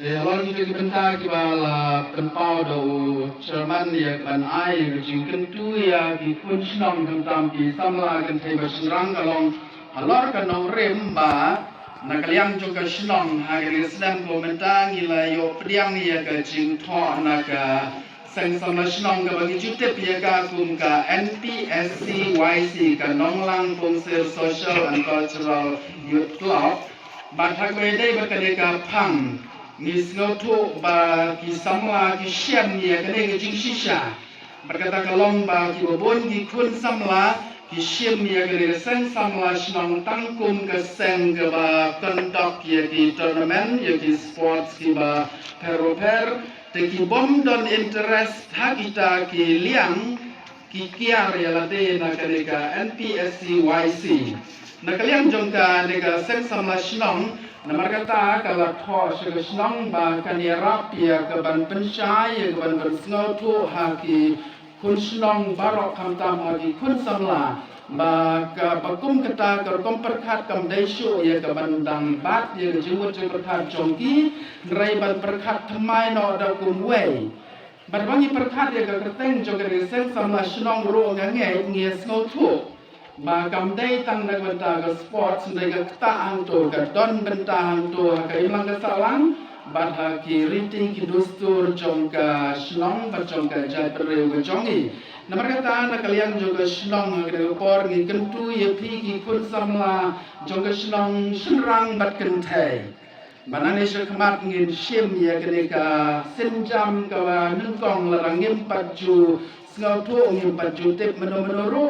Lawan kita benta kibala penpau do Jerman ya ban ai jing kentu ya ki kun snong kan tam ki samla kan thai basrang kalong alor kan nong rem ba na kaliang jo ka snong ha ga islam ko menta ngila yo priang ya ka jing tho na ka sang samla snong ka bagi jute pia ka kum ka NPSCYC ka nong lang pong social and cultural youth club ba thak be dai ba ka ka phang ni snoto ba ki samla ki siam ni ka ne jing shisha berkata kalong ba ki bobon ki kun samla ki siam ni ka ne sang samla snong tangkum ka sang ka ba conduct ya ki tournament ya ki sports ki ba peroper te ki bom don interest ha kita ki liang ki kiar ya la de na ka ne ka NPSCYC na kalian jongka ne ka sang samla snong Nama kata kalau thor segesnong ba kanira pia ke ban pensai ke ban bersngau tu haki kun snong barok kamtam haki kun samla ba ke pakum kata ke kom perkhat kam daisu ya ke ban dang bat ya ke jumut je perkhat jongki rai ban perkhat thamai no da kum wei ban bangi perkhat ya ke kerteng jong ke sen samla snong ro ngange ngie snau tu ba kam dai tang na benta ga sports dai ga ta ang to ga don benta ang to ga imang ga salang ba ha ki riting ki dustur jong ka shlong ba jong ka jai preu ga jongi namar ka ta na kaliang jong ga shlong ga por gi kentu ye phi ki kun samla jong ga shlong shrang bat kan thai banane se khmat ngin shem ye ga ne ka sinjam ka wa nung kong la rangim pat ju ngau thu ngim pat ju tep mano mano ro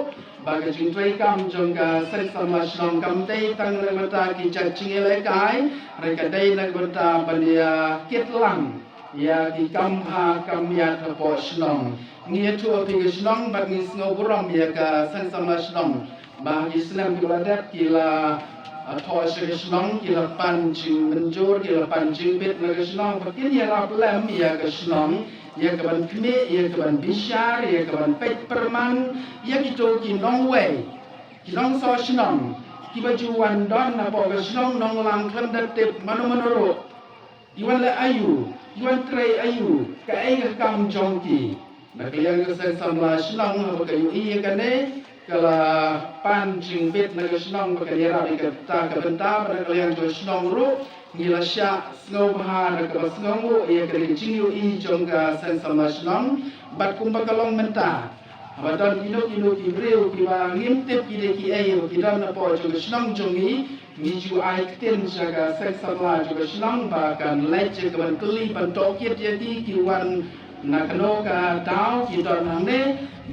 bagi jumpai kam jongga sen sama shlong kam dei tang le mata ki chaching le kai reka dei na benta bania kitlang ya ki kam ha kam ya thapo shlong ngia tu api shlong bag ni sngo buram ya ka sen sama shlong bagi islam ki ladat ki la tho se shlong ki la pan jing menjur ki la pan jing bit na shlong bakin ya rap lam ya ka shlong ya kaban kme ya kaban bishar ya kaban pet perman ya gitu ki nong wei ki nong so shnong ki baju wan don na po shnong nong lang klam dat tip mano mano ro iwan la ayu iwan trei ayu ka ai ka kam jong ki na kalian ka sa samla shnong ha ka yu i ka ne kala pan jing bit na ka shnong ka ya ra ka ta ka benta na kalian jo shnong ro ngila sya ngau baha na ka sngongu ia ka jingu i jongga sen sama snong bat kumba kalong menta abadan ino ki breu ki ba ngimtep ki de ki ayo ki dan na po jongga snong jongi ni ju ai ten jaga sen sama jongga snong ba kan leje ka ban kuli ban tokiet ya ki wan na kano ka tau ki don hang ne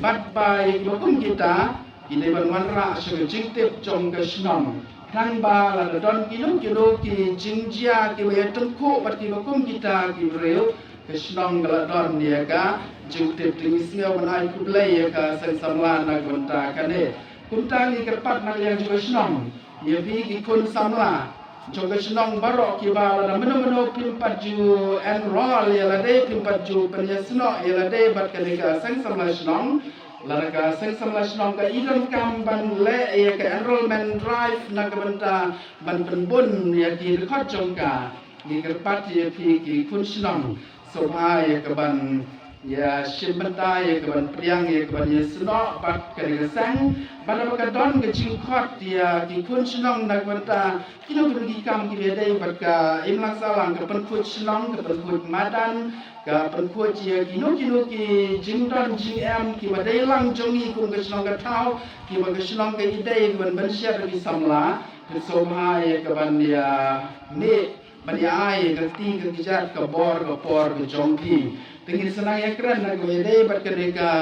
bat bai bokum kita ki de ban wan ra se jingtep jongga snong Tang ba la don kinum kilo ki jingjia ki we tengku bat ki bakum kita ki breu ke snong la don dia ka jute tingis ngau banai ku blai ya ka sen samla na gonta kane kunta ni kerpat na yang juga snong ye bi ki kun samla joga snong barok ki ba la meno meno pimpat ju enroll ya la de pimpat ju penyesno ya la de bat kane ka sen samla snong Larga sen samla shnong ka idon kam ban le ya ka enrollment drive na ka banta ban penbun ya ki record jongka ni kerpat ya ki kun shnong so ha ya ka ban ya shimbanta ya ka ban priang ya ka ban ya sno bat ka ni sang ban ka don ka jingkhot ya ki kun shnong na ka banta kino ki kam ki be dai bat ka imlang salang ka pen kun shnong ka pen kun madan ka penkuat dia kino ki jingdan GM ki badai lang jongi kum ke snong ka tau ki ba ke snong ka idai ban ban sia ki samla ke somha ya ka ban dia ne ban ya ai ka ti ka kijat ka bor ka por ka jongki tingin senang ya kran na ko idai bat ka ka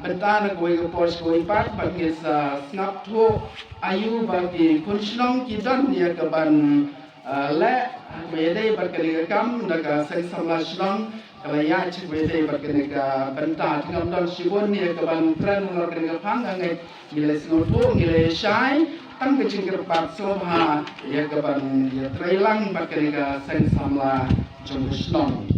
bentana ko ka por ko ipat bat ke sa snap tho ayu ba ki kun snong ki dan ya ka ban le idai bat ka kam na ka sai samla snong kalau ya cik wede berkenega benta tinggal don sibun ni ke ban tren lor kenega panggang ngile snoto ngile shai tang ke cingkir pat soha ya ke ban ya trailang berkenega sen samla jong snong